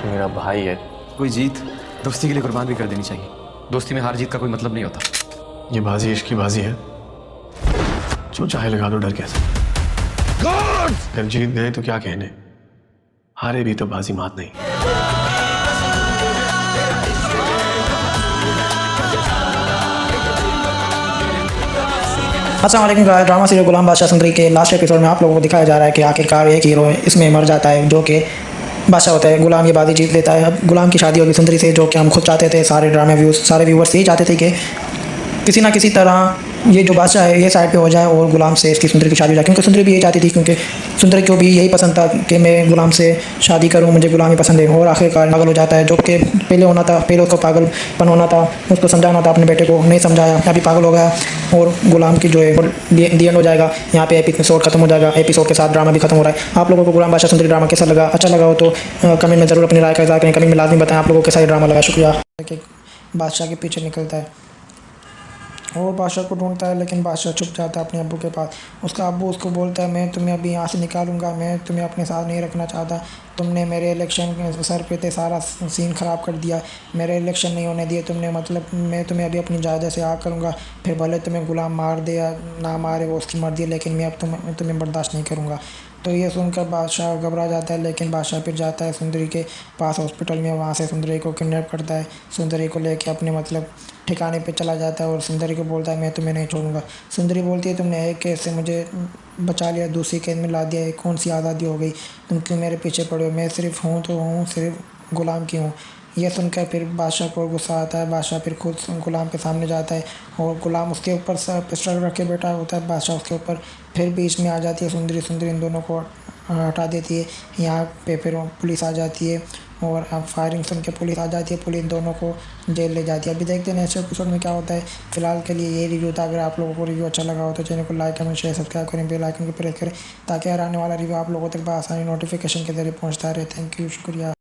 मेरा भाई है। कोई जीत दोस्ती के लिए कुर्बान भी कर देनी चाहिए। दोस्ती में हार जीत का कोई मतलब नहीं होता। ये बाजी इश्क की बाजी है, जो चाहे लगा दो, डर कैसे। अगर जीत गए तो क्या कहने, हारे भी तो बाजी मात नहीं। अस्सलाम वालेकुम गाइस, ड्रामा सीरियल गुलाम बादशाह सुंदरी के लास्ट एपिसोड में आप लोगों को दिखाया जा रहा है कि आखिरकार एक हीरो इसमें मर जाता है जो कि बादशाह होता है। गुलाम ये बाजी जीत लेता है। अब गुलाम की शादी होगी सुंदरी से, जो कि हम खुद चाहते थे। सारे व्यूवर्स यही चाहते थे कि किसी ना किसी तरह ये जो बादशाह है ये साइड पे हो जाए और गुलाम से इसकी सुंदरी की शादी हो जाए, क्योंकि सुंदरी भी यही चाहती थी, क्योंकि सुंदरी को भी यही पसंद था कि मैं गुलाम से शादी करूं, मुझे गुलाम ही पसंद है। और आखिरकार पागल हो जाता है, जो कि पहले होना था, पहले उसको पागलपन होना था, उसको समझाना था अपने बेटे को, नहीं समझाया, अभी पागल हो गया और गुलाम की जो है दी एंड हो जाएगा। यहाँ पे एपिसोड खत्म हो जाएगा। एपिसोड के साथ ड्रामा भी खत्म हो रहा है। आप लोगों को गुलाम बादशाह सुंदरी ड्रामा कैसा लगा? अच्छा लगा हो तो कमेंट में ज़रूर अपनी राय का इज़हार करें। कमेंट में लाजमी बताएं आप लोगों को कैसा ये ड्रामा लगा। शुक्रिया। बादशाह के पीछे निकलता है और बादशाह को ढूंढता है, लेकिन बादशाह छुप जाता है अपने अब्बू के पास। उसका अब्बू उसको बोलता है, मैं तुम्हें अभी यहाँ से निकालूंगा, मैं तुम्हें अपने साथ नहीं रखना चाहता। तुमने मेरे इलेक्शन के सर पे थे सारा सीन ख़राब कर दिया, मेरे इलेक्शन नहीं होने दिए तुमने, मतलब मैं तुम्हें अभी अपनी जायदाद से आ करूँगा। फिर भले तुम्हें गुलाम मार दे या ना मारे, वो उसकी मर्ज़ी है, लेकिन मैं अब तुम्हें बर्दाश्त नहीं करूँगा। तो ये सुनकर बादशाह घबरा जाता है, लेकिन बादशाह फिर जाता है सुंदरी के पास हॉस्पिटल में। वहाँ से सुंदरी को किडनैप करता है, सुंदरी को लेके अपने मतलब ठिकाने पे चला जाता है और सुंदरी को बोलता है, मैं तुम्हें नहीं छोड़ूंगा। सुंदरी बोलती है, तुमने एक केस से मुझे बचा लिया, दूसरी केस में ला दिया, कौन सी आज़ादी हो गई? तुम क्यों मेरे पीछे पड़े हो? मैं सिर्फ हूँ तो हूँ, सिर्फ गुलाम की हूँ। यह सुनकर फिर बादशाह को गुस्सा आता है। बादशाह फिर खुद गुलाम के सामने जाता है और गुलाम उसके ऊपर पिस्टल रख के बैठा होता है। बादशाह उसके ऊपर फिर बीच में आ जाती है सुंदरी। सुंदरी इन दोनों को हटा देती है। यहाँ पे फिर पुलिस आ जाती है और अब फायरिंग सुन के पुलिस आ जाती है। पुलिस इन दोनों को जेल ले जाती है। अभी देखते हैं नेक्स्ट एपिसोड में क्या होता है। फिलहाल के लिए ये रिव्यू था। अगर आप लोगों को रिव्यू अच्छा लगा हो तो चैनल को लाइक कमेंट शेयर सब्सक्राइब करें, बेल आइकन को प्रेस करें, ताकि हर आने वाला रिव्यू आप लोगों तक आसानी नोटिफिकेशन के जरिए पहुँचता रहे। थैंक यू, शुक्रिया।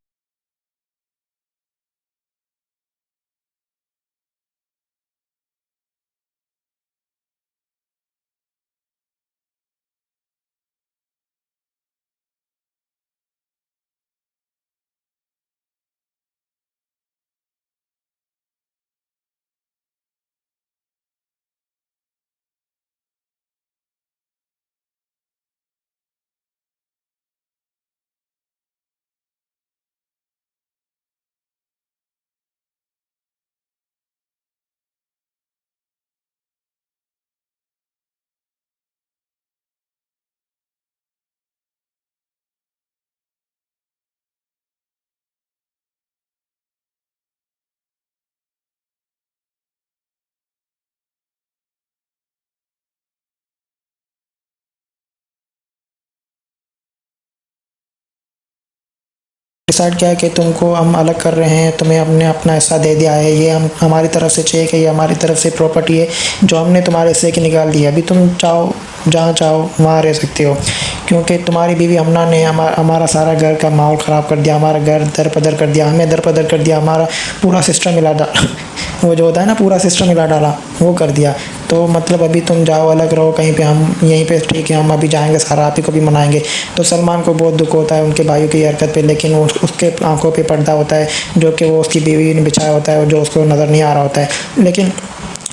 डिसाइड किया है कि तुमको हम अलग कर रहे हैं, तुम्हें हमने अपना हिस्सा दे दिया है, ये हम हमारी तरफ से चेक है, ये हमारी तरफ से प्रॉपर्टी है जो हमने तुम्हारे हिस्से की निकाल दी है। अभी तुम चाहो जहाँ चाहो वहाँ रह सकते हो, क्योंकि तुम्हारी बीवी अमना ने हमारा सारा घर का माहौल ख़राब कर दिया, हमारा घर दरपदर कर दिया, हमें दरपदर कर दिया, हमारा पूरा सिस्टम हिला डाला। वो जो होता है ना, पूरा सिस्टम हिला डाला, वो कर दिया। तो मतलब अभी तुम जाओ, अलग रहो कहीं पे, हम यहीं पे ठीक है, हम अभी जाएंगे, सारा आप ही को भी मनाएंगे। तो सलमान को बहुत दुख होता है उनके भाइयों की हरकत पे, लेकिन वो उसके आंखों पे पर्दा होता है जो कि वो उसकी बीवी ने बिछाया होता है और जो उसको नज़र नहीं आ रहा होता है। लेकिन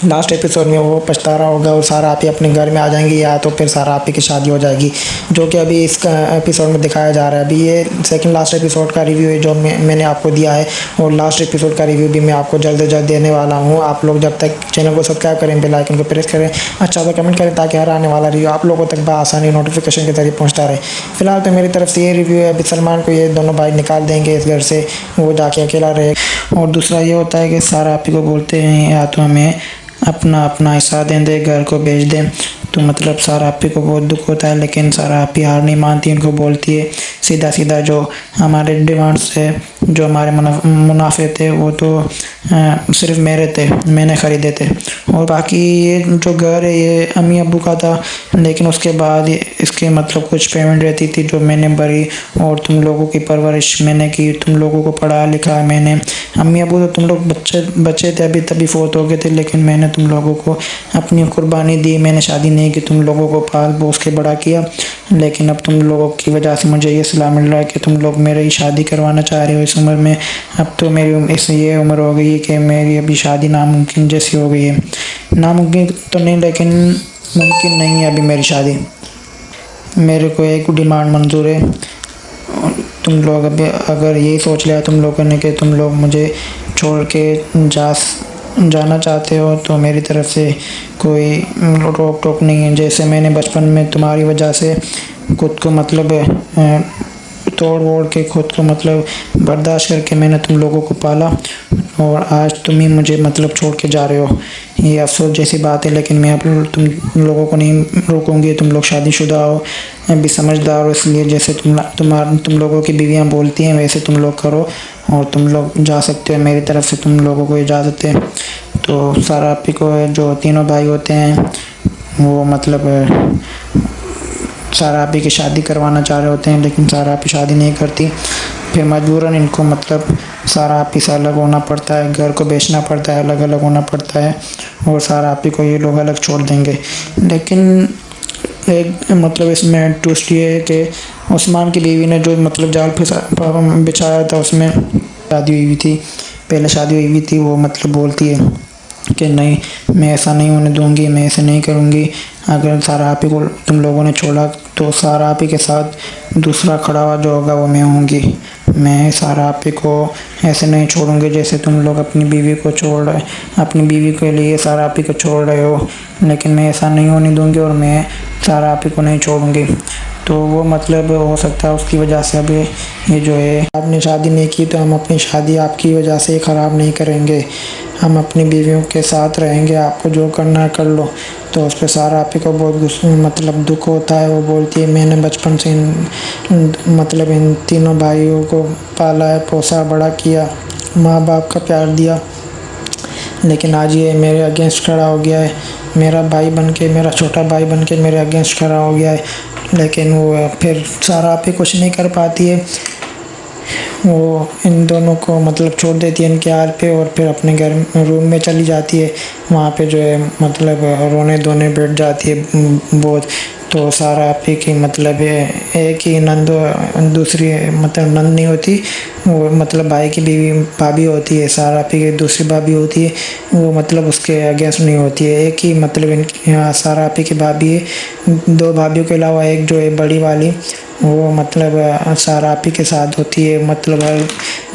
लास्ट एपिसोड में वो पछता रहा होगा और सारा आप ही अपने घर में आ जाएंगे, या तो फिर सारा आप ही की शादी हो जाएगी, जो कि अभी इस एपिसोड में दिखाया जा रहा है। अभी ये सेकंड लास्ट एपिसोड का रिव्यू है जो मैंने आपको दिया है, और लास्ट एपिसोड का रिव्यू भी मैं आपको जल्द से जल्द देने वाला हूँ। आप लोग जब तक चैनल को सब्सक्राइब करें, बेल आइकन को प्रेस करें, अच्छा सा कमेंट करें, ताकि हर आने वाला रिव्यू आप लोगों तक बआसानी नोटिफिकेशन के जरिए पहुँचता रहे। फिलहाल तो मेरी तरफ से ये रिव्यू है। अभी सलमान को ये दोनों भाई निकाल देंगे इस घर से, वो जाके अकेला रहे। और दूसरा ये होता है कि सारा आप ही को बोलते हैं या तो हमें अपना हिस्सा दें, दे घर को बेच दें। तो मतलब सारा आपी को बहुत दुख होता है, लेकिन सारा आपी हार नहीं मानती, उनको बोलती है सीधा सीधा जो हमारे डिमांड्स है जो हमारे मुनाफे थे वो तो सिर्फ मेरे थे, मैंने ख़रीदे थे। और बाकी ये जो घर है ये अम्मी अब्बू का था, लेकिन उसके बाद इसके मतलब कुछ पेमेंट रहती थी जो मैंने भरी, और तुम लोगों की परवरिश मैंने की, तुम लोगों को पढ़ा लिखा मैंने। अम्मी अब्बू तो तुम लोग बच्चे थे, अभी तभी फ़ौत हो गए थे, लेकिन मैंने तुम लोगों को अपनी कुर्बानी दी। मैंने शादी नहीं की, तुम लोगों को पाल पोस के बड़ा किया, लेकिन अब तुम लोगों की वजह से मुझे ये सलाह मिल रहा है कि तुम लोग मेरी शादी करवाना चाह रहे हो इस उम्र में। अब तो मेरी इस ये उम्र हो गई है कि मेरी अभी शादी नामुमकिन जैसी हो गई है। नामुमकिन तो नहीं, लेकिन मुमकिन नहीं है अभी मेरी शादी। मेरे को एक डिमांड मंजूर है। तुम लोग अभी अगर यही सोच लिया तुम लोगों ने कि तुम लोग मुझे छोड़ के जाना चाहते हो, तो मेरी तरफ से कोई रोक टोक नहीं है। जैसे मैंने बचपन में तुम्हारी वजह से खुद को मतलब तोड़ वोड़ के खुद को मतलब बर्दाश्त करके मैंने तुम लोगों को पाला, और आज तुम ही मुझे मतलब छोड़ के जा रहे हो। ये अफसोस जैसी बात है, लेकिन मैं अब तुम लोगों को नहीं रोकूंगी। तुम लोग शादीशुदा हो, अभी समझदार हो, इसलिए जैसे तुम लोगों की बीवियां बोलती हैं वैसे तुम लोग करो, और तुम लोग जा सकते हो। मेरी तरफ से तुम लोगों को इजाज़त है। तो सारा आपी को जो तीनों भाई होते हैं वो मतलब सारा आपी की शादी करवाना चाह रहे होते हैं, लेकिन सारा आपी शादी नहीं करती। फिर मजबूरन इनको मतलब सारा आपी से अलग होना पड़ता है, घर को बेचना पड़ता है, अलग अलग होना पड़ता है, और सारा आपी को ये लोग अलग छोड़ देंगे। लेकिन एक मतलब इसमें ट्विस्ट ये है कि उस्मान की बीवी ने जो मतलब जाल बिछाया था उसमें शादी हुई थी, पहले शादी हुई हुई थी। वो मतलब बोलती है कि नहीं, मैं ऐसा नहीं होने दूंगी, मैं ऐसे नहीं करूंगी। अगर सारा आपी को तुम लोगों ने छोड़ा तो सारा आपी के साथ दूसरा खड़ा हुआ जो होगा वो मैं होंगी। मैं सारा आपी को ऐसे नहीं छोड़ूंगी जैसे तुम लोग अपनी बीवी को छोड़ रहे, अपनी बीवी के लिए सारा आपी को छोड़ रहे हो, लेकिन मैं ऐसा नहीं होने दूंगी और मैं सारा आपी को नहीं छोड़ूंगी। तो वो मतलब हो सकता है उसकी वजह से अभी ये जो है आपने शादी नहीं की, तो हम अपनी शादी आपकी वजह से ख़राब नहीं करेंगे। हम अपनी बीवियों के साथ रहेंगे, आपको जो करना है कर लो। तो उस पर सारा आपी को बहुत मतलब दुख होता है। वो बोलती है मैंने बचपन से मतलब इन तीनों भाइयों को पाला है, पोसा बड़ा किया, माँ बाप का प्यार दिया, लेकिन आज ये मेरे अगेंस्ट खड़ा हो गया है। मेरा भाई बन के, मेरा छोटा भाई बन के मेरे अगेंस्ट खड़ा हो गया है, लेकिन वो फिर सारा आपी कुछ नहीं कर पाती है। वो इन दोनों को मतलब छोड़ देती है इनके हाल पे, और फिर अपने घर रूम में चली जाती है। वहाँ पे जो है मतलब रोने धोने बैठ जाती है बहुत। तो सारा आपी की मतलब एक ही नंद, दूसरी मतलब नंद नहीं होती, वो मतलब भाई की बीवी भाभी होती है। सारा आपी की दूसरी भाभी होती है, वो मतलब उसके अगेंस्ट नहीं होती है। एक ही मतलब इनकी सारा आपी की भाभी है। दो भाभीयों के अलावा एक जो है बड़ी वाली, वो मतलब सारा आपी के साथ होती है। मतलब हर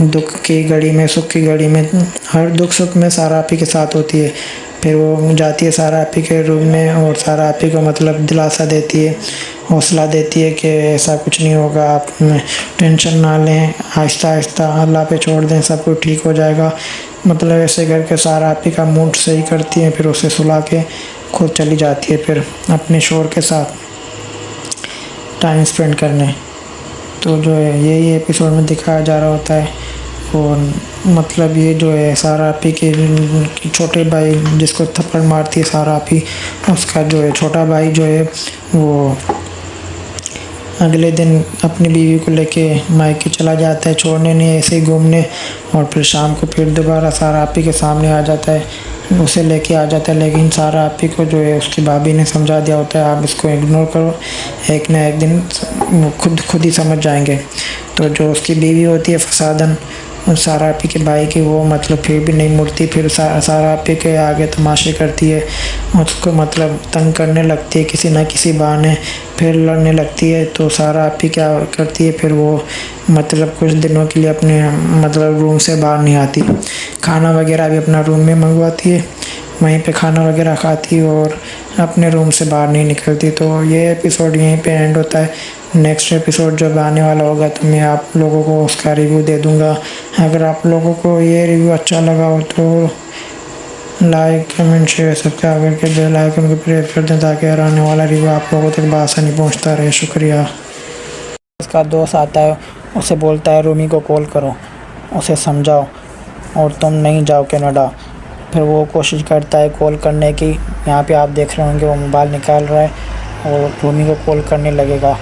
दुख की घड़ी में, सुख की घड़ी में, हर दुख सुख में सारा आपी के साथ होती है। फिर वो जाती है सारा आपी के रूम में, और सारा आपी को मतलब दिलासा देती है, हौसला देती है कि ऐसा कुछ नहीं होगा, आप टेंशन ना लें, आहिस्ता आहिस्ता अल्लाह पे छोड़ दें, सब कुछ ठीक हो जाएगा। मतलब ऐसे करके सारा आपी का मूड सही करती है। फिर उसे सुला के खुद चली जाती है फिर अपने शोहर के साथ टाइम स्पेंड करने। तो जो है यही एपिसोड में दिखाया जा रहा होता है। और मतलब ये जो है सारा आपी के छोटे भाई जिसको थप्पड़ मारती है सारा आपी, उसका जो है छोटा भाई जो है वो अगले दिन अपनी बीवी को लेके मायके चला जाता है, छोड़ने नहीं ऐसे ही घूमने, और फिर शाम को फिर दोबारा सारा आपी के सामने आ जाता है, उसे लेके आ जाता है। लेकिन सारा आपी को जो है उसकी भाभी ने समझा दिया होता है आप इसको इग्नोर करो, एक ना एक दिन वो खुद ही समझ जाएंगे। तो जो उसकी बीवी होती है फसादन सारा आपी के भाई की, वो मतलब फिर भी नहीं मुड़ती, फिर सारा आपी के आगे तमाशे करती है, उसको मतलब तंग करने लगती है किसी ना किसी बहाने, फिर लड़ने लगती है। तो सारा आपी क्या करती है, फिर वो मतलब कुछ दिनों के लिए अपने मतलब रूम से बाहर नहीं आती, खाना वगैरह भी अपना रूम में मंगवाती है, वहीं पे खाना वगैरह खाती है और अपने रूम से बाहर नहीं निकलती। तो ये एपिसोड यहीं पे एंड होता है। नेक्स्ट एपिसोड जब आने वाला होगा तो मैं आप लोगों को उसका रिव्यू दे दूंगा। अगर आप लोगों को ये रिव्यू अच्छा लगा हो तो लाइक कमेंट शेयर सब्सक्राइब करके बेल आइकन को प्रेस कर दें, ताकि आने वाला रिव्यू आप लोगों तक बआसानी पहुंचता रहे। शुक्रिया। इसका दोस्त आता है, उसे बोलता है रूमी को कॉल करो, उसे समझाओ और तुम नहीं जाओ कनाडा। फिर वो कोशिश करता है कॉल करने की। यहाँ पे आप देख रहे होंगे वो मोबाइल निकाल रहा है और रूमी को कॉल करने लगेगा।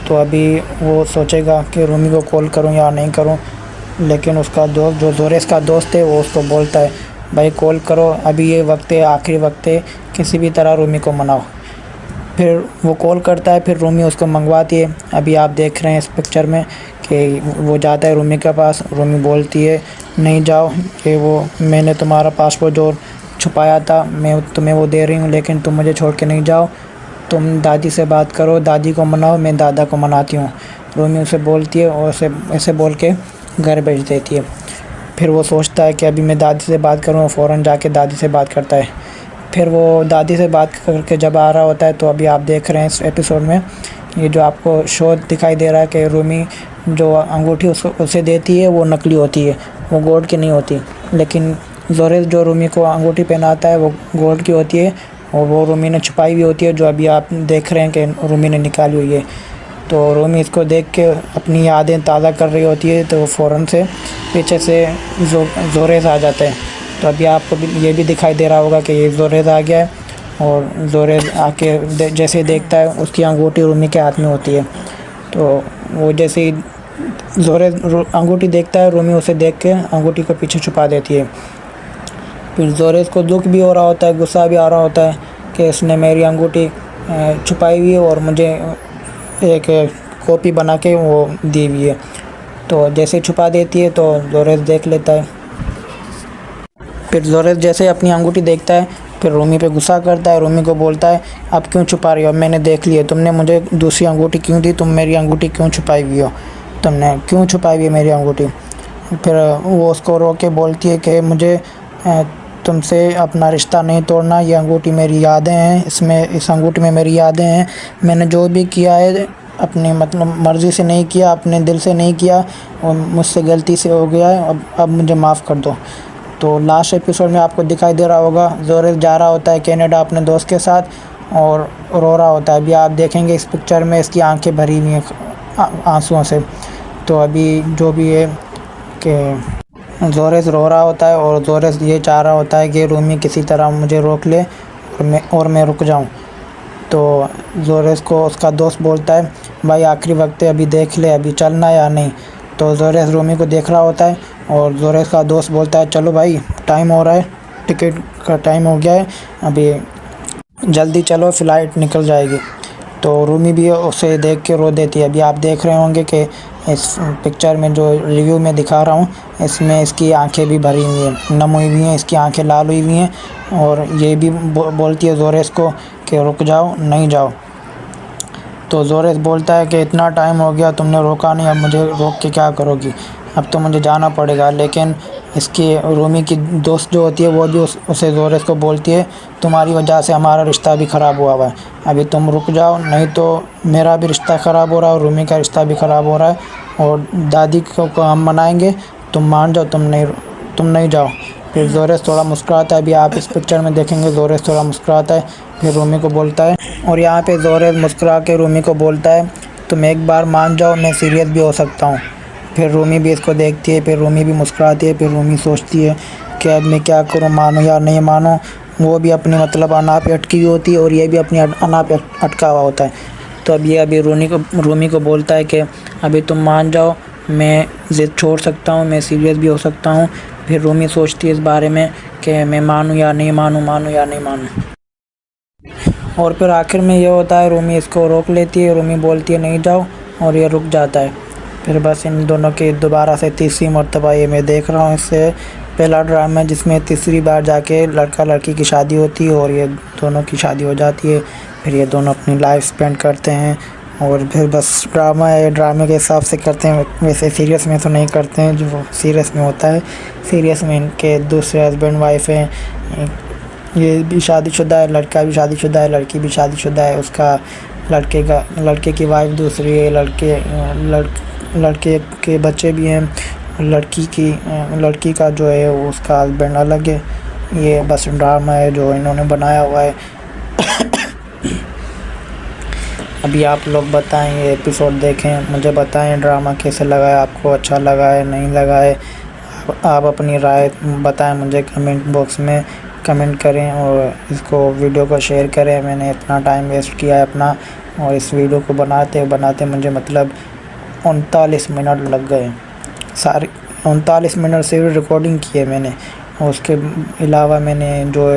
तो अभी वो सोचेगा कि रूमी को कॉल करूँ या नहीं करूँ, लेकिन उसका दोस्त जो जोरेस का दोस्त है वो उसको बोलता है भाई कॉल करो, अभी ये वक्त है, आखिरी वक्त है, किसी भी तरह रूमी को मनाओ। फिर वो कॉल करता है, फिर रूमी उसको मंगवाती है। अभी आप देख रहे हैं इस पिक्चर में कि वो जाता है रूमी के पास। रूमी बोलती है नहीं जाओ, कि वो मैंने तुम्हारा पासपोर्ट जो छुपाया था मैं तुम्हें वो दे रही हूँ, लेकिन तुम मुझे छोड़ के नहीं जाओ, तुम दादी से बात करो, दादी को मनाओ, मैं दादा को मनाती हूँ। रूमी उसे बोलती है और ऐसे बोल के घर भेज देती है। फिर वो सोचता है कि अभी मैं दादी से बात करूँ, फ़ौरन जाके दादी से बात करता है। फिर वो दादी से बात करके जब आ रहा होता है, तो अभी आप देख रहे हैं इस एपिसोड में ये जो आपको शो दिखाई दे रहा है कि रूमी जो अंगूठी उसे देती है वो नकली होती है, वो गोल्ड की नहीं होती। लेकिन जोरेस जो रूमी को अंगूठी पहनाता है वो गोल्ड की होती है और वो रूमी ने छुपाई हुई होती है, जो अभी आप देख रहे हैं कि रूमी ने निकाली हुई है। तो रूमी इसको देख के अपनी यादें ताज़ा कर रही होती है, तो फ़ौरन से पीछे से जोरेस आ जाता है। तो अभी आपको ये भी दिखाई दे रहा होगा कि ये जोरेस आ गया है और जोरेस आके जैसे देखता है उसकी अंगूठी रूमी के हाथ में होती है। तो वो जैसे ही जोरेस अंगूठी देखता है, रूमी उसे देख के अंगूठी को पीछे छुपा देती है। फिर जोरेस को दुख भी हो रहा होता है, गुस्सा भी आ रहा होता है कि इसने मेरी अंगूठी छुपाई हुई है और मुझे एक कॉपी बना के वो दी हुई है। तो जैसे छुपा देती है तो जोरेस देख लेता है। फिर जोरेस जैसे अपनी अंगूठी देखता है, फिर रूमी पे गुस्सा करता है, रूमी को बोलता है अब क्यों छुपा रही हो, मैंने देख लिया, तुमने मुझे दूसरी अंगूठी क्यों दी, तुम मेरी अंगूठी क्यों छुपाई हुई हो, तुमने क्यों छुपाई हुई है मेरी अंगूठी। फिर वो उसको रो के बोलती है कि मुझे तुमसे अपना रिश्ता नहीं तोड़ना, ये अंगूठी मेरी यादें हैं, इस अंगूठी में मेरी यादें हैं, मैंने जो भी किया है अपनी मतलब मर्ज़ी से नहीं किया, अपने दिल से नहीं किया और मुझसे गलती से हो गया है, अब मुझे माफ़ कर दो। तो लास्ट एपिसोड में आपको दिखाई दे रहा होगा जोरेस जा रहा होता है कनाडा अपने दोस्त के साथ और रो रहा होता है। अभी आप देखेंगे इस पिक्चर में इसकी आंखें भरी हुई हैं आंसुओं से। तो अभी जो भी है कि जोरेस रो रहा होता है और जोरेस ये चाह रहा होता है कि रूमी किसी तरह मुझे रोक ले और मैं रुक जाऊं। तो जोरेस को उसका दोस्त बोलता है भाई आखिरी वक्त है, अभी देख ले अभी चलना या नहीं। तो जोरेस रूमी को देख रहा होता है और जोरेस का दोस्त बोलता है चलो भाई टाइम हो रहा है, टिकट का टाइम हो गया है, अभी जल्दी चलो फ़्लाइट निकल जाएगी। तो रूमी भी उसे देख के रो देती है। अभी आप देख रहे होंगे कि इस पिक्चर में जो रिव्यू में दिखा रहा हूँ इसमें इसकी आंखें भी भरी हुई हैं, नम हुई हुई हैं, इसकी आंखें लाल हुई हुई हैं और ये भी बोलती है जोरेस को कि रुक जाओ, नहीं जाओ। तो जोरेस बोलता है कि इतना टाइम हो गया तुमने रोका नहीं, अब मुझे रोक के क्या करोगी, अब तो मुझे जाना पड़ेगा। लेकिन इसकी रूमी की दोस्त जो होती है वो भी उसे जोरेस को बोलती है तुम्हारी वजह से हमारा रिश्ता भी ख़राब हुआ है, अभी तुम रुक जाओ नहीं तो मेरा भी रिश्ता ख़राब हो रहा है और रूमी का रिश्ता भी ख़राब हो रहा है और दादी को हम मनाएंगे, तुम मान जाओ, तुम नहीं जाओ। फिर जोरेस थोड़ा मुस्कुराता है। अभी आप इस पिक्चर में देखेंगे जोरेस थोड़ा मुस्कुराता है, फिर रूमी को बोलता है और यहाँ पे जोरेस मुस्कुरा के रूमी को बोलता है तुम एक बार मान जाओ, मैं सीरियस भी हो सकता हूँ। फिर रूमी भी इसको देखती है, फिर रूमी भी मुस्कुराती है। फिर रूमी सोचती है कि अब मैं क्या करूँ, मानूँ या नहीं मानूँ। वो भी अपनी मतलब अना पे अटकी हुई होती है और ये भी अपनी अना पे अटका हुआ होता है। तो अब ये अभी रूमी को बोलता है कि अभी तुम मान जाओ, मैं ज़िद छोड़ सकता हूँ, मैं सीरियस भी हो सकता हूँ। फिर रूमी सोचती है इस बारे में कि मैं मानूँ या नहीं मानूँ, मानूँ या नहीं मानूँ। और फिर आखिर में ये होता है रूमी इसको रोक लेती है, रूमी बोलती है नहीं जाओ और ये रुक जाता है। फिर बस इन दोनों की दोबारा से तीसरी मर्तबा ये मैं देख रहा हूँ। इससे पहला ड्रामा जिसमें तीसरी बार जाके लड़का लड़की की शादी होती है और ये दोनों की शादी हो जाती है। फिर ये दोनों अपनी लाइफ स्पेंड करते हैं और फिर बस ड्रामा है, ड्रामे के हिसाब से करते हैं, वैसे सीरियस में तो नहीं करते हैं जो सीरियस में होता है। सीरियस में इनके दूसरे हस्बैंड वाइफ हैं, ये भी शादीशुदा है, लड़का भी शादीशुदा है, लड़की भी शादीशुदा है। उसका लड़के की वाइफ दूसरी है, लड़के के बच्चे भी हैं, लड़की का जो है वो उसका हस्बैंड अलग है। ये बस ड्रामा है जो इन्होंने बनाया हुआ है। अभी आप लोग बताएं, ये एपिसोड देखें, मुझे बताएं ड्रामा कैसे लगा है, आपको अच्छा लगा है नहीं लगा है। आप अपनी राय बताएं मुझे कमेंट बॉक्स में कमेंट करें और इसको वीडियो को शेयर करें। मैंने इतना टाइम वेस्ट किया है अपना, और इस वीडियो को बनाते बनाते मुझे मतलब 39 मिनट लग गए। सारी 39 मिनट से रिकॉर्डिंग की है मैंने, और उसके अलावा मैंने जो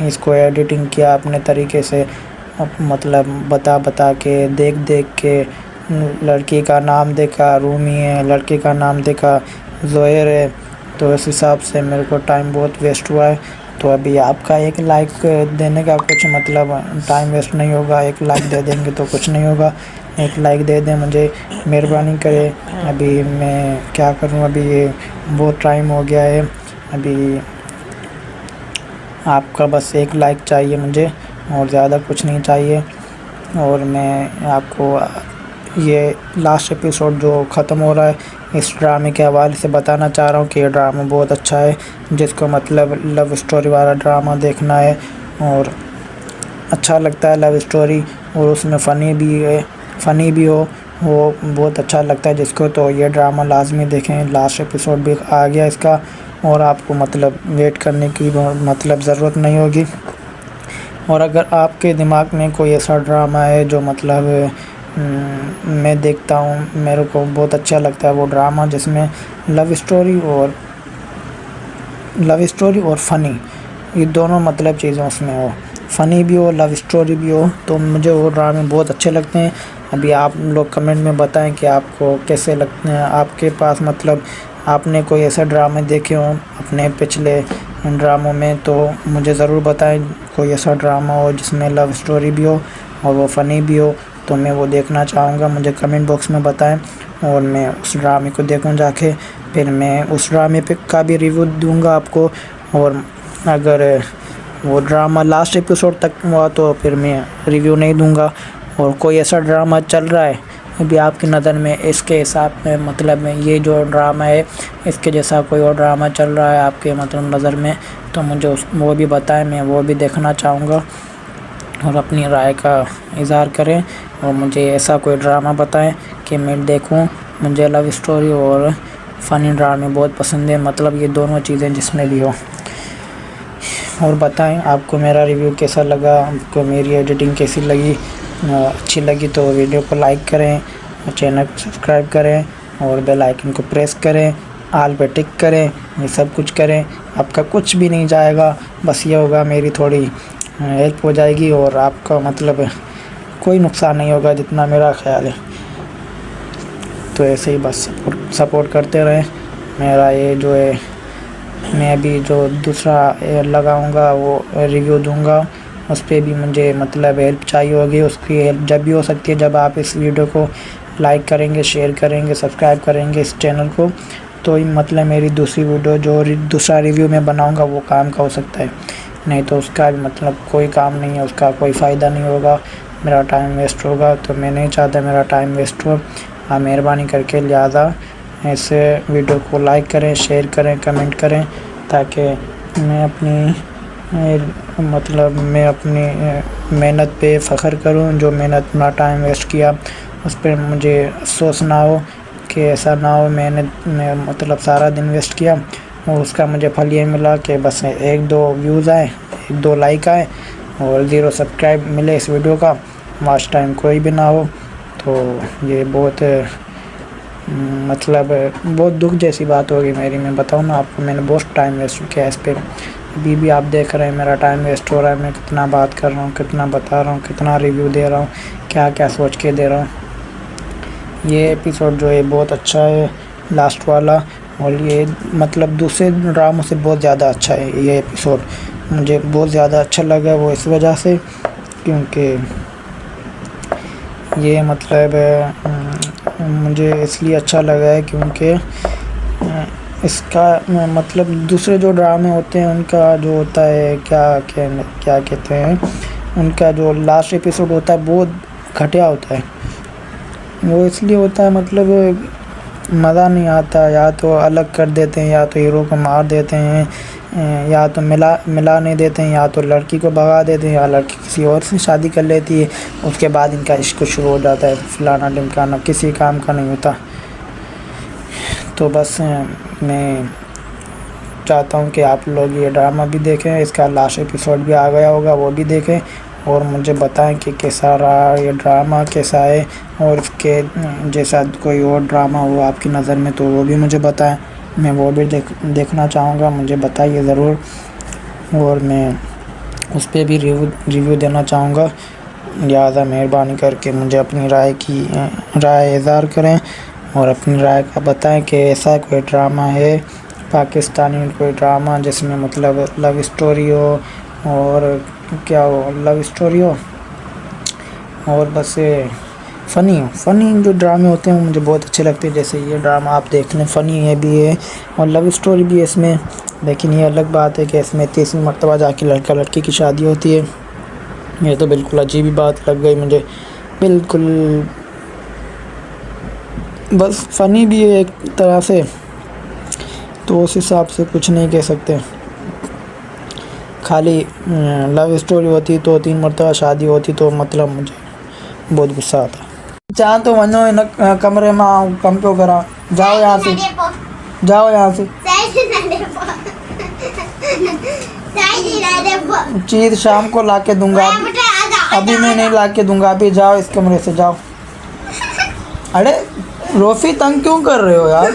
इसको एडिटिंग किया अपने तरीके से, मतलब बता के देख के। लड़की का नाम देखा रूमी है, लड़के का नाम देखा ज़ोहर है, तो इस हिसाब से मेरे को टाइम बहुत वेस्ट हुआ है। तो अभी आपका एक लाइक देने का कुछ मतलब टाइम वेस्ट नहीं होगा, एक लाइक दे देंगे तो कुछ नहीं होगा। एक लाइक दे दें मुझे, मेहरबानी करें। अभी मैं क्या करूं, अभी ये बहुत टाइम हो गया है। अभी आपका बस एक लाइक चाहिए मुझे, और ज़्यादा कुछ नहीं चाहिए। और मैं आपको ये लास्ट एपिसोड जो ख़त्म हो रहा है इस ड्रामे के हवाले से बताना चाह रहा हूँ कि ये ड्रामा बहुत अच्छा है। जिसको मतलब लव स्टोरी वाला ड्रामा देखना है और अच्छा लगता है लव स्टोरी, और उसमें फ़नी भी हो, वो बहुत अच्छा लगता है जिसको, तो ये ड्रामा लाजमी देखें। लास्ट एपिसोड भी आ गया इसका, और आपको मतलब वेट करने की मतलब ज़रूरत नहीं होगी। और अगर आपके दिमाग में कोई ऐसा ड्रामा है जो मतलब मैं देखता हूँ, मेरे को बहुत अच्छा लगता है वो ड्रामा जिसमें लव स्टोरी और फ़नी, ये दोनों मतलब चीज़ें उसमें हो, फ़नी भी हो लव स्टोरी भी हो, तो मुझे वो ड्रामे बहुत अच्छे लगते हैं। अभी आप लोग कमेंट में बताएं कि आपको कैसे लगते हैं, आपके पास मतलब आपने कोई ऐसा ड्रामे देखे हों अपने पिछले ड्रामों में, तो मुझे ज़रूर बताएं। कोई ऐसा ड्रामा हो जिसमें लव स्टोरी भी हो और वो फ़नी भी हो, तो मैं वो देखना चाहूँगा। मुझे कमेंट बॉक्स में बताएं और मैं उस ड्रामे को देखूँ जाके, फिर मैं उस ड्रामे का भी रिव्यू दूँगा आपको। और अगर वो ड्रामा लास्ट एपिसोड तक हुआ तो फिर मैं रिव्यू नहीं दूँगा। और कोई ऐसा ड्रामा चल रहा है अभी आपकी नज़र में, इसके हिसाब में मतलब में ये जो ड्रामा है इसके जैसा कोई और ड्रामा चल रहा है आपके मतलब नज़र में, तो मुझे वो भी बताएं, मैं वो भी देखना चाहूँगा। और अपनी राय का इज़हार करें और मुझे ऐसा कोई ड्रामा बताएं कि मैं देखूं। मुझे लव स्टोरी और फ़नी ड्रामे बहुत पसंद है, मतलब ये दोनों चीज़ें जिसमें भी हो। और बताएं आपको मेरा रिव्यू कैसा लगा, आपको मेरी एडिटिंग कैसी लगी। अच्छी लगी तो वीडियो को लाइक करें, चैनल को सब्सक्राइब करें और बेल आइकन को प्रेस करें, आल पे टिक करें, ये सब कुछ करें। आपका कुछ भी नहीं जाएगा, बस ये होगा मेरी थोड़ी हेल्प हो जाएगी और आपका मतलब कोई नुकसान नहीं होगा जितना मेरा ख्याल है। तो ऐसे ही बस सपोर्ट करते रहें। मेरा ये जो है, मैं अभी जो दूसरा लगाऊंगा वो रिव्यू दूंगा, उस पर भी मुझे मतलब हेल्प चाहिए होगी। उसकी हेल्प जब भी हो सकती है जब आप इस वीडियो को लाइक करेंगे, शेयर करेंगे, सब्सक्राइब करेंगे इस चैनल को, तो मतलब मेरी दूसरी वीडियो जो दूसरा रिव्यू मैं बनाऊंगा वो काम का हो सकता है, नहीं तो उसका मतलब कोई काम नहीं है, उसका कोई फ़ायदा नहीं होगा, मेरा टाइम वेस्ट होगा। तो मैं नहीं चाहता मेरा टाइम वेस्ट हो। आप मेहरबानी करके लिहाजा ऐसे वीडियो को लाइक करें, शेयर करें, कमेंट करें, ताकि मैं अपनी मेहनत पे फ़ख्र करूं। जो मेहनत अपना टाइम वेस्ट किया उस पर मुझे अफसोस ना हो कि ऐसा ना हो मैंने मतलब सारा दिन वेस्ट किया और उसका मुझे फल ये मिला कि बस 1-2 व्यूज़ आए, 1-2 लाइक आए और 0 सब्सक्राइब मिले इस वीडियो का, वॉच टाइम कोई भी ना हो। तो ये बहुत मतलब बहुत दुख जैसी बात होगी मेरी। मैं बताऊँ ना आपको, मैंने बहुत टाइम वेस्ट किया इस पर। अभी भी आप देख रहे हैं मेरा टाइम वेस्ट हो रहा है, मैं कितना बात कर रहा हूँ, कितना बता रहा हूँ, कितना रिव्यू दे रहा हूँ, क्या क्या सोच के दे रहा हूँ। ये एपिसोड जो है बहुत अच्छा है लास्ट वाला, और ये मतलब दूसरे ड्रामों से बहुत ज़्यादा अच्छा है। ये एपिसोड मुझे बहुत ज़्यादा अच्छा लगा, वो इस वजह से क्योंकि ये मतलब मुझे इसलिए अच्छा लगा है क्योंकि इसका मतलब दूसरे जो ड्रामे होते हैं उनका जो होता है क्या कहते हैं, उनका जो लास्ट एपिसोड होता है बहुत घटिया होता है। वो इसलिए होता है मतलब मज़ा नहीं आता, या तो अलग कर देते हैं या तो हीरो को मार देते हैं, या तो मिला नहीं देते हैं, या तो लड़की को भगा देते हैं, या लड़की किसी और से शादी कर लेती है। उसके बाद इनका इश्क शुरू हो जाता है, फलाना ढिमकाना, किसी काम का नहीं होता। तो बस मैं चाहता हूँ कि आप लोग ये ड्रामा भी देखें, इसका लास्ट एपिसोड भी आ गया होगा, वो भी देखें और मुझे बताएं कि कैसा रहा ये ड्रामा, कैसा है, और इसके जैसा कोई और ड्रामा हो आपकी नज़र में तो वो भी मुझे बताएं, मैं वो भी देखना चाहूँगा, मुझे बताइए ज़रूर। और मैं उस पर भी रिव्यू देना चाहूँगा। लिहाजा मेहरबानी करके मुझे अपनी राय इज़हार करें और अपनी राय का बताएं कि ऐसा कोई ड्रामा है पाकिस्तानी, कोई ड्रामा जिसमें मतलब लव स्टोरी हो, और क्या हो, लव स्टोरी हो और बस फ़नी जो ड्रामे होते हैं वो मुझे बहुत अच्छे लगते हैं। जैसे ये ड्रामा आप देख लें, फ़नी है भी है और लव स्टोरी भी है इसमें, लेकिन ये अलग बात है कि इसमें 30वीं मरतबा जाके लड़का लड़की की शादी होती है। ये तो बिल्कुल अजीब ही बात लग गई मुझे, बिल्कुल बस फ़नी भी है एक तरह से, तो उस हिसाब से कुछ नहीं कह सकते। खाली लव स्टोरी होती तो 3 मरतबा शादी होती तो मतलब मुझे बहुत गुस्सा आता। चाह तो वनो इन कमरे में आओ, कम क्यों करा, जाओ यहाँ से, जाओ यहाँ से। चीज़ शाम को ला के दूँगा, अभी मैं नहीं ला के दूँगा, अभी जाओ इस कमरे से जाओ। अरे रोफी तंग क्यों कर रहे हो यार?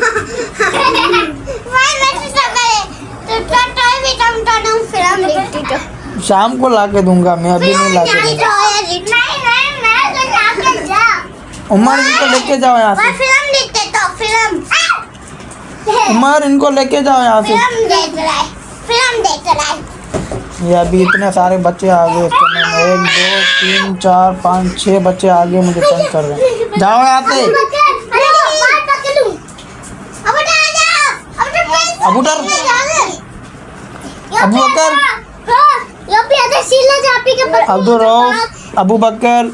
शाम को ला के दूँगा मैं, अभी नहीं ला के दूँगा। उमर इनको लेके जाओ यहाँ से, उमर इनको लेके जाओ यहाँ से। ये अभी इतने सारे बच्चे आ गए इस कमरे में, 1 2 3 4 5 6 बच्चे आ गए, मुझे तंग कर रहे हैं। जाओ यहाँ से। अबू बकर, अब्दुल रऊफ, अबू बकर,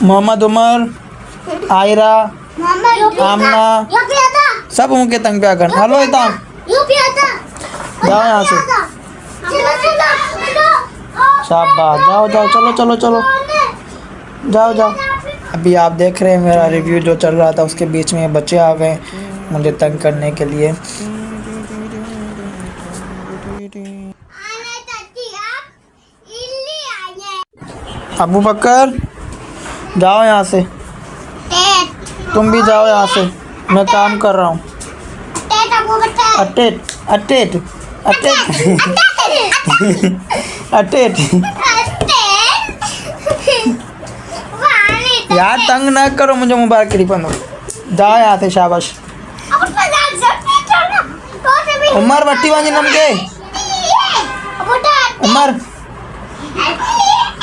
मोहम्मद उमर, आयरा, आमना, सब उनके तंग पे कर। हेलो इताम, जाओ यहाँ से। शाबाश, जाओ जाओ, चलो चलो चलो, जाओ जाओ। अभी आप देख रहे हैं मेरा रिव्यू जो चल रहा था, उसके बीच में बच्चे आ गए मुझे तंग करने के लिए। अबू बकर जाओ यहाँ से, तुम भी जाओ यहाँ से, मैं काम कर रहा हूँ। अटेट अटेट अटेट अटेट यार तंग ना करो मुझे, मुबारक की पंदो, जाओ यहाँ से। शाबाश। उमर बट्टी बांधी नमके,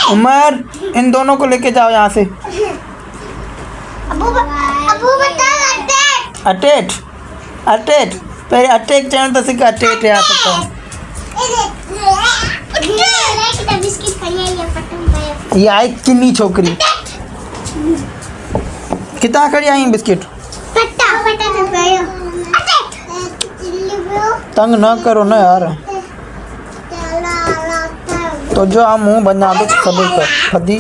उमर इन दोनों को लेके जाओ यहाँ से। अटेट अटेट पहले अटेट चैनल तो सीखा, अटेट आ सकता हूँ। ये आई किन्नी छोकरी कितना खड़ी आई बिस्किट, तंग ना करो ना यार। तो जो हम मुँह बना दो सभी कर फदी।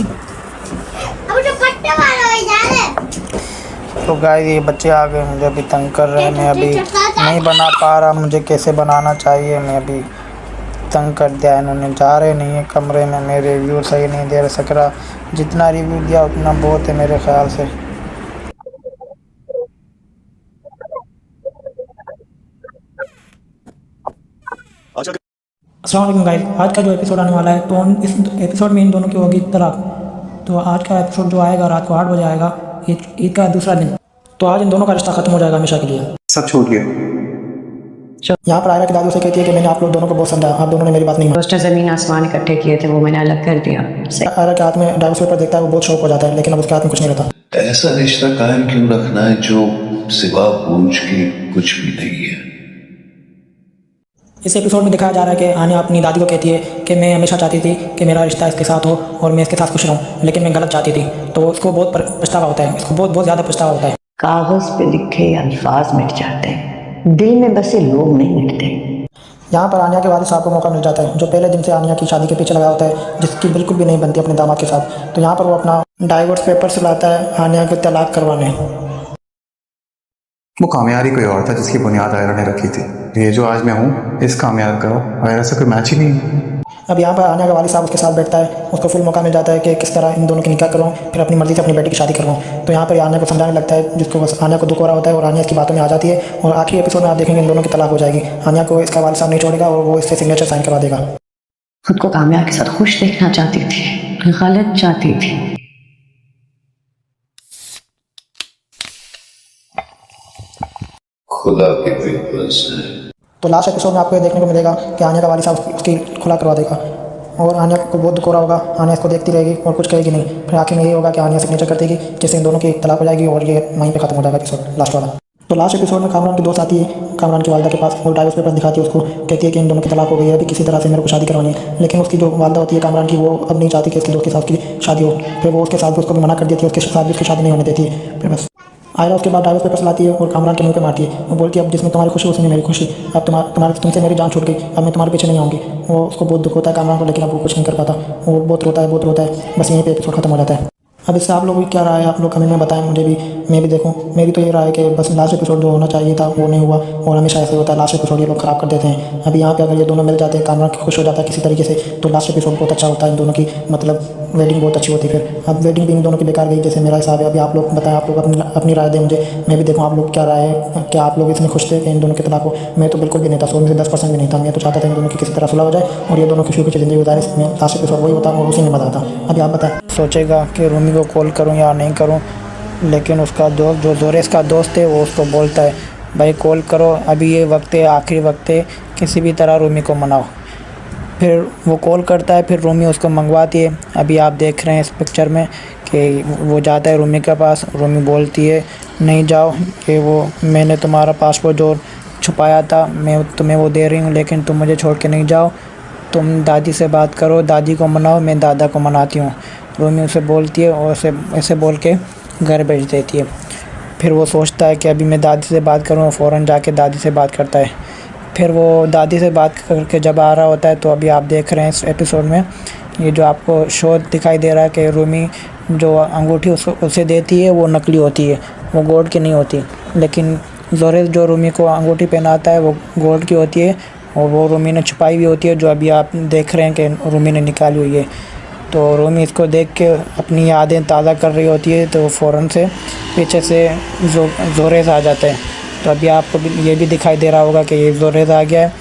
तो गाइस ये बच्चे आ गए, मुझे अभी तंग कर रहे हैं, मैं अभी नहीं बना पा रहा, मुझे कैसे बनाना चाहिए, मैं अभी तंग कर दिया इन्होंने। जा रहे नहीं है कमरे में, मैं रिव्यू सही नहीं दे सक रहा, जितना रिव्यू दिया उतना बहुत है मेरे ख्याल से। अस्सलाम वालेकुम गाइस, आज का जो एपिसोड आने वाला है तो इस एपिसोड में इन दोनों की होगी तलाक। तो आज का एपिसोड जो आएगा रात को 8 बजे आएगा, ईद का दूसरा दिन। तो आज इन दोनों का रिश्ता खत्म हो जाएगा हमेशा के लिए, सब छूट गया। यहाँ पर आयरा की दादी से कहती है कि मैंने आप लोग दोनों को बहुत समझा, आप दोनों ने मेरी बात नहीं मानी। उसने ज़मीन आसमान इकट्ठे किए थे, वो मैंने अलग कर दिया। आयरा के हाथ में डाइवोर्स पेपर देखता है, वो बहुत शौक हो जाता है, लेकिन अब उसके हाथ में कुछ नहीं रहता। ऐसा रिश्ता कायम क्यों रखना है जो सिवा बूझ के कुछ भी नहीं है। इस एपिसोड में दिखाया जा रहा है कि आन्या अपनी दादी को कहती है कि मैं हमेशा चाहती थी कि मेरा रिश्ता इसके साथ हो और मैं इसके साथ खुश रहूं, लेकिन मैं गलत चाहती थी। तो उसको बहुत पछतावा होता है, इसको बहुत ज़्यादा पछतावा होता है। कागज़ पे लिखे अल्फाज मिट जाते हैं, दिल में बसे लोग नहीं मिटते। यहाँ पर आनिया के वालिद साहब को मौका मिल जाता है जो पहले दिन से आनिया की शादी के पीछे लगा होता है, जिसकी बिल्कुल भी नहीं बनती अपने दामाद के साथ। तो यहाँ पर वो अपना डाइवोर्स पेपर्स लाता है आनिया को तलाक करवाने। वो कामयाबी कोई और था जिसकी बुनियाद आयरा ने रखी थी। ये जो आज मैं हूँ इस कामयाब का आयरा से कोई मैच ही नहीं है। अब यहाँ पर आनिया का वालिद साहब उसके साथ बैठता है, उसको फुल मौका मिल जाता है कि किस तरह इन दोनों की निकाह करूँ, फिर अपनी मर्ज़ी से अपनी बेटी की शादी करूँ। तो यहाँ पर आनिया को समझाने लगता है, जिसको बस आनिया को दुख हो रहा होता है और आनिया इसकी बातों में आ जाती है। और आखिरी एपिसोड में आप देखेंगे इन दोनों की तलाक हो जाएगी। आनिया को इसका वालिद साहब नहीं छोड़ेगा और वो इससे सिग्नेचर साइन करवा देगा। खुद को कामयाब के साथ खुश देखना चाहती थी, गलत चाहती थी। खुदा के पेपर्स हैं। तो लास्ट एपिसोड में आपको ये देखने को मिलेगा कि आनिया का वालिद साहब उसकी खुला करवा देगा और आनिया को बहुत दुख हो रहा होगा। आनिया इसको देखती रहेगी और कुछ कहेगी नहीं। फिर आखिर में यही होगा कि आनिया सिग्नेचर कर देगी, जिससे इन दोनों की तलाक हो जाएगी और ये वहीं पे खत्म हो जाएगा एपिसोड लास्ट वाला। तो लास्ट एपिसोड में कामरान की दोस्त आती है कामरान की वालदा के पास और डाइवोर्स पेपर दिखाती है उसको, कहती है कि इन दोनों की तलाक हो गई है, अभी किसी तरह से मेरे को शादी करवानी है। लेकिन उसकी जो वालदा होती है कामरान की, वो अब नहीं चाहती कि इसकी दोस्त के साथ की शादी हो। फिर वो उसके साथ भी उसको भी मना कर देती है, उसके साथ भी उसकी शादी नहीं होने देती है। फिर बस आयरा उसके बाद डाइवोर्स पेपर्स लाती है और कामरान के मुंह पे मारती है। वो बोलती है अब जिसमें तुम्हारी खुशी उसमें मेरी खुशी, अब तुमसे मेरी जान छूट गई, अब मैं तुम्हारे पीछे नहीं आऊँगी। वो उसको बहुत दुख होता है कामरान को, लेकिन अब वो कुछ नहीं कर पाता। वो बहुत रोता है। बस यहीं पे एपिसोड खत्म हो जाता है। अब इससे आप लोगों की क्या राय है, आप लोग कमेंट में बताएं मुझे भी, मैं भी देखूं। मेरी तो ये राय है कि बस लास्ट एपिसोड जो होना चाहिए था वो नहीं हुआ और हमेशा ऐसे होता है, लास्ट एपिसोड ये लोग ख़राब कर देते हैं। अभी यहाँ पे अगर ये दोनों मिल जाते हैं, कामरान खुश हो जाता है किसी तरीके से, तो लास्ट एपिसोड बहुत अच्छा होता है इन दोनों की, मतलब वेडिंग बहुत अच्छी होती है। फिर अब वेडिंग भी इन दोनों की बेकार गई जैसे मेरा हिसाब है। अभी आप लोग बताएं, आप लोग अपनी राय दें मुझे, मैं भी देखूँ आप लोग क्या राय है। क्या आप लोग इसमें खुश थे कि इन दोनों के तलाक हो? मैं तो बिल्कुल भी नहीं था, 100 में से 10% भी नहीं था। मैं तो चाहता था इन दोनों की किसी तरह सुलह हो जाए और ये दोनों खुशी की ज़िंदगी गुजारे। इसमें लास्ट एपिसोड वही होता और उसी में मज़ा आता। अभी आप बताएं। सोचेगा कि रूमी को कॉल करूँ या नहीं करूँ, लेकिन उसका दोस्त जो जोरेस का दोस्त है वो उसको बोलता है भाई कॉल करो, अभी ये वक्त है, आखिरी वक्त है, किसी भी तरह रूमी को मनाओ। फिर वो कॉल करता है, फिर रूमी उसको मंगवाती है। अभी आप देख रहे हैं इस पिक्चर में कि वो जाता है रूमी के पास। रूमी बोलती है नहीं जाओ, कि वो मैंने तुम्हारा पासपोर्ट जो छुपाया था मैं तुम्हें वो दे रही हूँ, लेकिन तुम मुझे छोड़ के नहीं जाओ, तुम दादी से बात करो, दादी को मनाओ, मैं दादा को मनाती हूँ। रूमी उसे बोलती है और ऐसे बोल के घर भेज देती है। फिर वो सोचता है कि अभी मैं दादी से बात करूँ, फ़ौरन जाके दादी से बात करता है। फिर वो दादी से बात करके जब आ रहा होता है, तो अभी आप देख रहे हैं इस एपिसोड में ये जो आपको शो दिखाई दे रहा है कि रूमी जो अंगूठी उसे देती है वो नकली होती है, वो गोल्ड की नहीं होती। लेकिन जोरेस जो रूमी को अंगूठी पहनाता है वो गोल्ड की होती है और वो रूमी ने छुपाई हुई होती है, जो अभी आप देख रहे हैं कि रूमी ने निकाली हुई है। तो रूमी इसको देख के अपनी यादें ताज़ा कर रही होती है, तो फ़ौरन से पीछे से जोरेस आ जाता है। तो अभी आपको ये भी दिखाई दे रहा होगा कि ये जोरेस आ गया है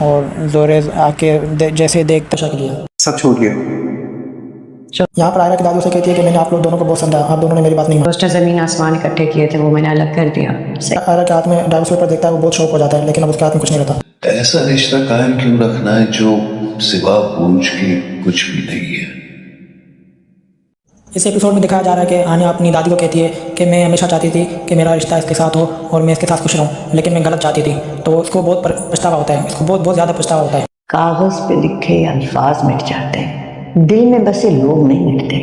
और जोरेस आके जैसे देखता शक लिया, सब छूट गया। यहाँ पर आयरा की दादी उसे कहती है कि मैंने आप लोग दोनों को बहुत समझा, आप दोनों ने मेरी बात नहीं दोस्त ज़मीन आसमान इकट्ठे किए थे वो मैंने अलग कर दिया। आयरा के हाथ में डाइवोर्स पेपर देखता है, वो बहुत शौक हो जाता है, लेकिन अब उसके हाथ में कुछ नहीं रहता। ऐसा रिश्ता कायम क्यों रखना है जो सिवा पूंछ के कुछ भी नहीं है। इस एपिसोड में दिखाया जा रहा है कि आनिया अपनी दादी को कहती है कि मैं हमेशा चाहती थी कि मेरा रिश्ता इसके साथ हो और मैं इसके साथ खुश रहूं, लेकिन मैं गलत चाहती थी। तो उसको बहुत पछतावा होता है, इसको बहुत ज़्यादा पछतावा होता है। कागज़ पे लिखे अल्फाज मिट जाते हैं, दिल में बसे लोग नहीं मिटते।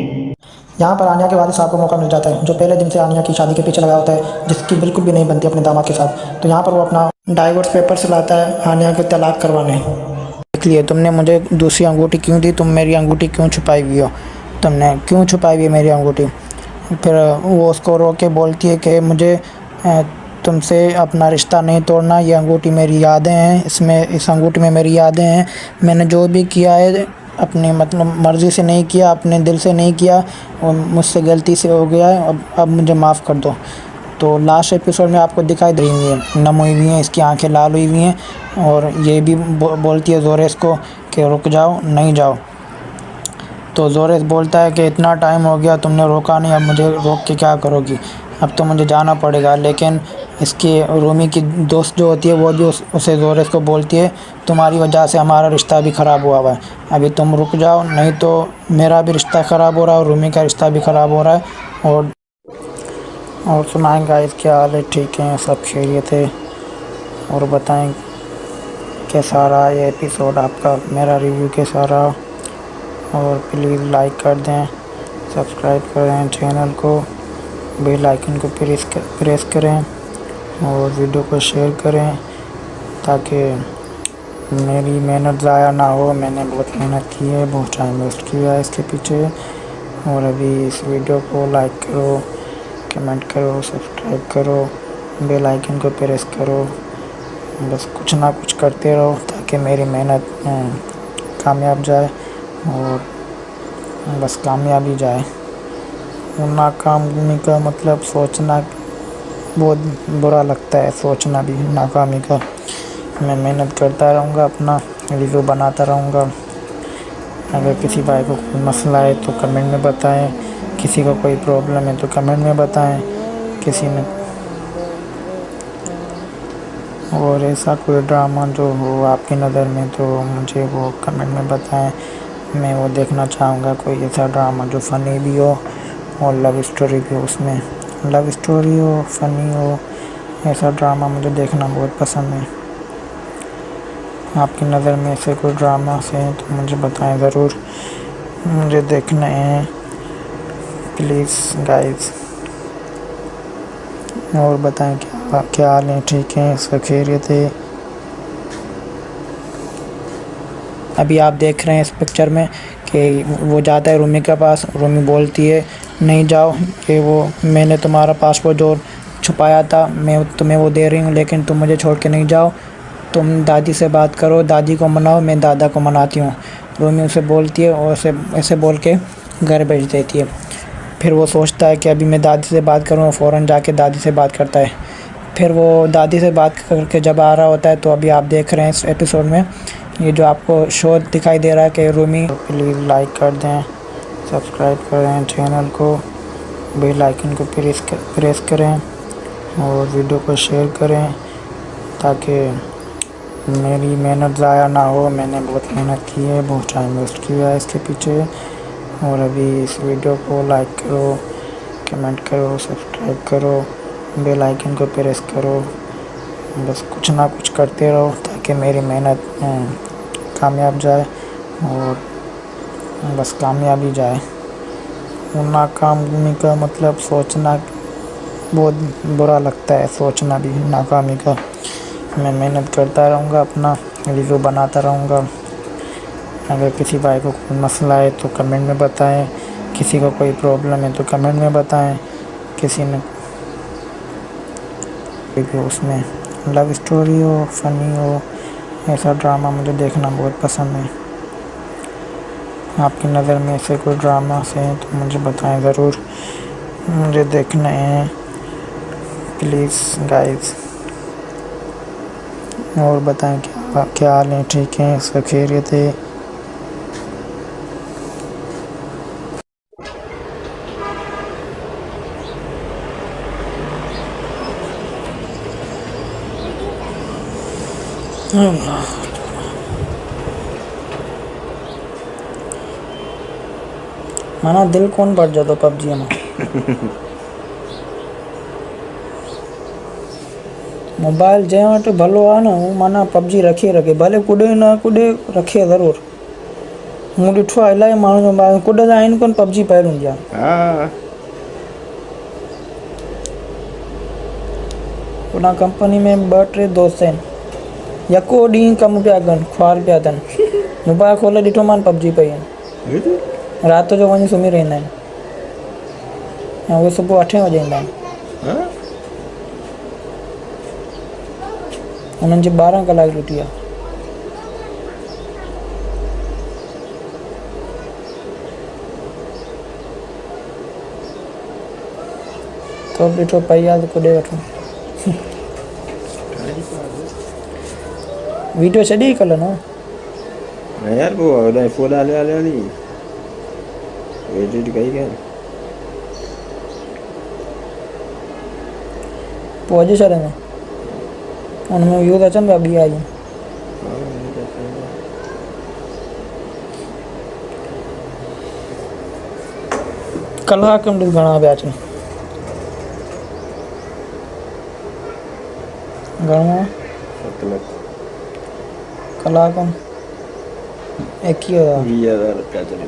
यहाँ पर आनिया के वालिद साहब को मौका मिल जाता है जो पहले दिन से आनिया की शादी के पीछे लगा होता है, जिसकी बिल्कुल भी नहीं बनती अपने दामाद के साथ। तो यहाँ पर वो अपना डाइवोर्स पेपर्स लाता है आनिया को तलाक करवाने। देख लिए तुमने मुझे दूसरी अंगूठी क्यों दी, तुम मेरी अंगूठी क्यों छुपाई हुई हो, तुमने क्यों छुपाई हुई है मेरी अंगूठी। फिर वो उसको रो के बोलती है कि मुझे तुमसे अपना रिश्ता नहीं तोड़ना, ये अंगूठी मेरी यादें हैं, इस अंगूठी में मेरी यादें हैं, मैंने जो भी किया है अपनी मतलब मर्ज़ी से नहीं किया, अपने दिल से नहीं किया और मुझसे गलती से हो गया है, अब मुझे माफ़ कर दो। तो लास्ट एपिसोड में आपको दिखाई दे रही है नम हुई हुई हैं, इसकी आंखें लाल हुई हुई हैं और ये भी बोलती है जोरेस को कि रुक जाओ, नहीं जाओ। तो जोरेस बोलता है कि इतना टाइम हो गया तुमने रोका नहीं, अब मुझे रोक के क्या करोगी, अब तो मुझे जाना पड़ेगा। लेकिन इसकी रूमी की दोस्त जो होती है वो भी उसे जोरेस को बोलती है तुम्हारी वजह से हमारा रिश्ता भी ख़राब हुआ है, अभी तुम रुक जाओ, नहीं तो मेरा भी रिश्ता ख़राब हो रहा है और रूमी का रिश्ता भी ख़राब हो रहा है। और सुनाएं गाइस क्या हाल है, ठीक है, सब खैरियत है। और बताएं कैसा रहा ये एपिसोड आपका, मेरा रिव्यू कैसा रहा। और प्लीज़ लाइक कर दें, सब्सक्राइब करें चैनल को, बेल आइकन को प्रेस करें और वीडियो को शेयर करें ताकि मेरी मेहनत ज़ाया ना हो। मैंने बहुत मेहनत की है, बहुत टाइम वेस्ट किया है इसके पीछे। और अभी इस वीडियो को लाइक करो, कमेंट करो, सब्सक्राइब करो, बेल आइकन को प्रेस करो। बस कुछ ना कुछ करते रहो ताकि मेरी मेहनत कामयाब जाए और बस कामयाबी जाए। और नाकामी का मतलब सोचना बहुत बुरा लगता है, सोचना भी नाकामी का। मैं मेहनत करता रहूँगा, अपना वीडियो बनाता रहूँगा। अगर किसी भाई को कोई मसला है तो कमेंट में बताएं, किसी को कोई प्रॉब्लम है तो कमेंट में बताएं, किसी ने और ऐसा कोई ड्रामा जो हो आपकी नज़र में तो मुझे वो कमेंट में बताएं। मैं वो देखना चाहूँगा, कोई ऐसा ड्रामा जो फ़नी भी हो और लव स्टोरी भी हो। उसमें लव स्टोरी हो, फ़नी हो, ऐसा ड्रामा मुझे देखना बहुत पसंद है। आपकी नज़र में ऐसे कोई ड्रामा से हैं तो मुझे बताएं ज़रूर, मुझे देखने हैं प्लीज़ गाइस। और बताएं क्या हाल है, ठीक है, सब खैरियत है। अभी आप देख रहे हैं इस पिक्चर में कि वो जाता है रूमी के पास। रूमी बोलती है नहीं जाओ, कि वो मैंने तुम्हारा पासपोर्ट जो छुपाया था मैं तुम्हें वो दे रही हूँ, लेकिन तुम मुझे छोड़ के नहीं जाओ। तुम दादी से बात करो, दादी को मनाओ, मैं दादा को मनाती हूँ। रूमी उसे बोलती है और ऐसे बोल के घर भेज देती है। फिर वो सोचता है कि अभी मैं दादी से बात करूँ, फ़ौरन जाके दादी से बात करता है। फिर वो दादी से बात करके जब आ रहा होता है तो अभी आप देख रहे हैं इस एपिसोड में ये जो आपको शो दिखाई दे रहा है कि रूमी। प्लीज़ लाइक कर दें, सब्सक्राइब करें चैनल को, बेल आइकन को प्रेस करें और वीडियो को शेयर करें ताकि मेरी मेहनत ज़ाया ना हो। मैंने बहुत मेहनत की है, बहुत टाइम वेस्ट किया है इसके पीछे। और अभी इस वीडियो को लाइक करो, कमेंट करो, सब्सक्राइब करो, बेल आइकन को प्रेस करो। बस कुछ ना कुछ करते रहो ताकि मेरी मेहनत कामयाब जाए और बस कामयाबी जाए। और नाकामी का मतलब सोचना बहुत बुरा लगता है, सोचना भी नाकामी का। मैं मेहनत करता रहूँगा, अपना वीडियो बनाता रहूँगा। अगर किसी भाई को कोई मसला है तो कमेंट में बताएं, किसी को कोई प्रॉब्लम है तो कमेंट में बताएं, किसी ने उसमें लव स्टोरी हो, फ़नी हो, ऐसा ड्रामा मुझे देखना बहुत पसंद है। आपकी नज़र में ऐसे कोई ड्रामा से हैं तो मुझे बताएं ज़रूर, मुझे देखने हैं प्लीज़ गाइस। और बताएं क्या हाल है, ठीक है, सब खैरियत है। माना दिल कौन बढ़ जातो पबजी में। मोबाइल जे वटि भलो आहे न हू माना पबजी रखे भले कुॾे न कुॾे रखे ज़रूरु। मूं ॾिठो आहे इलाही माण्हू जो मोबाइल कुॾंदा आहिनि कोन, पबजी पयल हूंदी आहे। उन कंपनी में 2-3 दोस्त आहिनि, यको ॾींहुं कमु पिया कनि, ख्वार पिया अथनि। मोबाइल खोले ॾिठो मान पबजी पई आहिनि। राति जो वञी सुम्ही रहंदा आहिनि ऐं उहे सुबुह 8 बजे ईंदा आहिनि। उन्हनि जी 12 कलाक ड्यूटी आहे। तो ॾिठो पई आहे त कुॾे वठूं। वीडियो छॾी कल्ह न यार वो होता है फूल आले आले वाली एडिट कई क्या पोइ अॼु छॾंदे उनमें व्यूज़ अचनि पिया ॿी आई। कलाक ॾिस घणा पिया अचनि, घणो मतलब कलाक 21,000 20,000 क्या चले